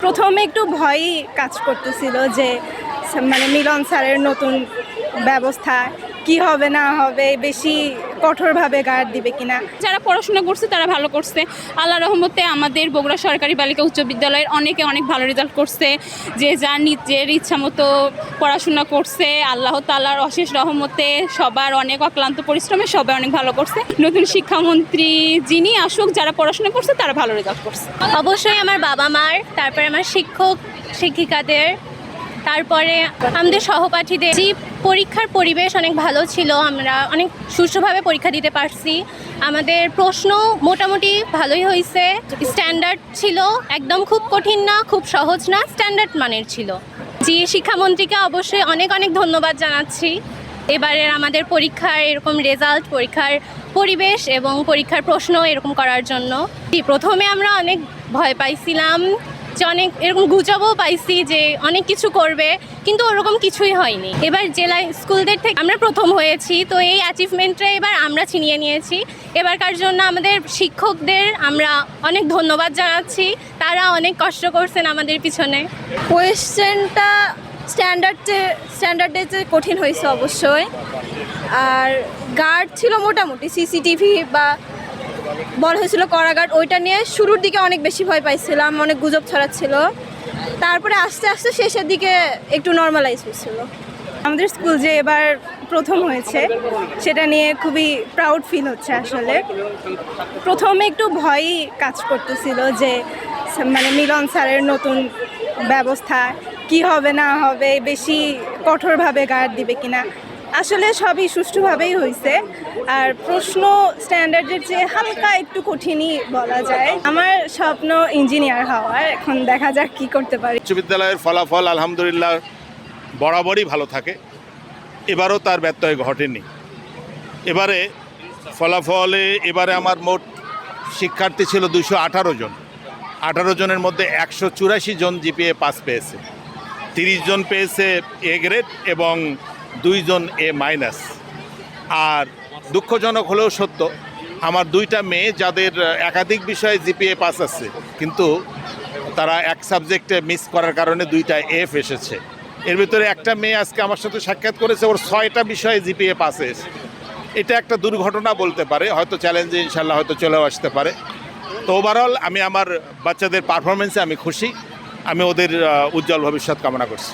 প্রথমে একটু ভয়ই কাজ করতেছিল যে মানে মিলন স্যারের নতুন ব্যবস্থা কি হবে না হবে, বেশি কঠোরভাবে গার্ড দিবে কিনা। যারা পড়াশোনা করছে তারা ভালো করছে। আল্লাহ রহমতে আমাদের বগুড়া সরকারি বালিকা উচ্চ বিদ্যালয়ের অনেকে অনেক ভালো রেজাল্ট করছে, যে যার নিজের ইচ্ছা মতো পড়াশোনা করছে। আল্লাহ তাআলার অশেষ রহমতে সবার অনেক অক্লান্ত পরিশ্রমে সবাই অনেক ভালো করছে। নতুন শিক্ষামন্ত্রী যিনি আসুক, যারা পড়াশোনা করছে তারা ভালো রেজাল্ট করছে। অবশ্যই আমার বাবা মার, তারপরে আমার শিক্ষক শিক্ষিকাদের, তারপরে আমাদের সহপাঠীদের। পরীক্ষার পরিবেশ অনেক ভালো ছিল, আমরা অনেক সুষ্ঠুভাবে পরীক্ষা দিতে পারছি। আমাদের প্রশ্ন মোটামুটি ভালোই হয়েছে, স্ট্যান্ডার্ড ছিল, একদম খুব কঠিন না খুব সহজ না, স্ট্যান্ডার্ড মানের ছিল। জি, শিক্ষামন্ত্রীকে অবশ্যই অনেক অনেক ধন্যবাদ জানাচ্ছি এবারের আমাদের পরীক্ষার এরকম রেজাল্ট, পরীক্ষার পরিবেশ এবং পরীক্ষার প্রশ্ন এরকম করার জন্য। প্রথমে আমরা অনেক ভয় পাইছিলাম, যে অনেক এরকম গুজবও পাইছি যে অনেক কিছু করবে, কিন্তু ওরকম কিছুই হয়নি। এবার জেলা স্কুলদের থেকে আমরা প্রথম হয়েছি, তো এই অ্যাচিভমেন্টটা এবার আমরা ছিনিয়ে নিয়েছি। এবারকার জন্য আমাদের শিক্ষকদের আমরা অনেক ধন্যবাদ জানাচ্ছি, তারা অনেক কষ্ট করছেন আমাদের পিছনে। কোয়েশ্চেনটা স্ট্যান্ডার্ডে যে কঠিন হয়েছে অবশ্যই, আর গার্ড ছিল মোটামুটি, সিসিটিভি বা বলা হয়েছিল কড়া গার্ড, ওইটা নিয়ে শুরুর দিকে অনেক বেশি ভয় পাইছিলাম, অনেক গুজব ছড়াচ্ছিল। তারপরে আস্তে আস্তে শেষের দিকে একটু নর্মালাইজ হয়েছিল। আমাদের স্কুল যে এবার প্রথম হয়েছে সেটা নিয়ে খুবই প্রাউড ফিল হচ্ছে। আসলে প্রথমে একটু ভয়ই কাজ করতেছিল যে মানে মিলন স্যারের নতুন ব্যবস্থা কি হবে না হবে, বেশি কঠোরভাবে গার্ড দিবে কিনা। আসলে সবই সুষ্ঠুভাবেই হয়েছে, আর প্রশ্ন স্ট্যান্ডার্ডের চেয়ে হালকা একটু কঠিনই বলা যায়। আমার স্বপ্ন ইঞ্জিনিয়ার হওয়ার, এখন দেখা যাক কি করতে পারি। উচ্চ বিদ্যালয়ের ফলাফল আলহামদুলিল্লাহ বরাবরই ভালো থাকে, এবারও তার ব্যত্যয় ঘটেনি। এবারে ফলাফলে আমার মোট শিক্ষার্থী ছিল 218 জন। 18 জনের মধ্যে 184 জন জিপিএ পাস পেয়েছে, 30 জন পেয়েছে এ গ্রেড এবং 2 জন A-। আর দুঃখজনক হলেও সত্য, আমার 2টা মেয়ে যাদের একাধিক বিষয়ে জিপিএ পাস আছে, কিন্তু তারা এক সাবজেক্টে মিস করার কারণে 2টা F এসেছে। এর ভিতরে একটা মেয়ে আজকে আমার সাথে সাক্ষাৎ করেছে, ওর 6টা বিষয়ে জিপিএ পাস হয়েছে। এটা একটা দুর্ঘটনা বলতে পারে, হয়তো চ্যালেঞ্জে ইনশাল্লাহ হয়তো চলেও আসতে পারে। তো ওভারঅল আমি আমার বাচ্চাদের পারফরমেন্সে আমি খুশি, আমি ওদের উজ্জ্বল ভবিষ্যৎ কামনা করছি।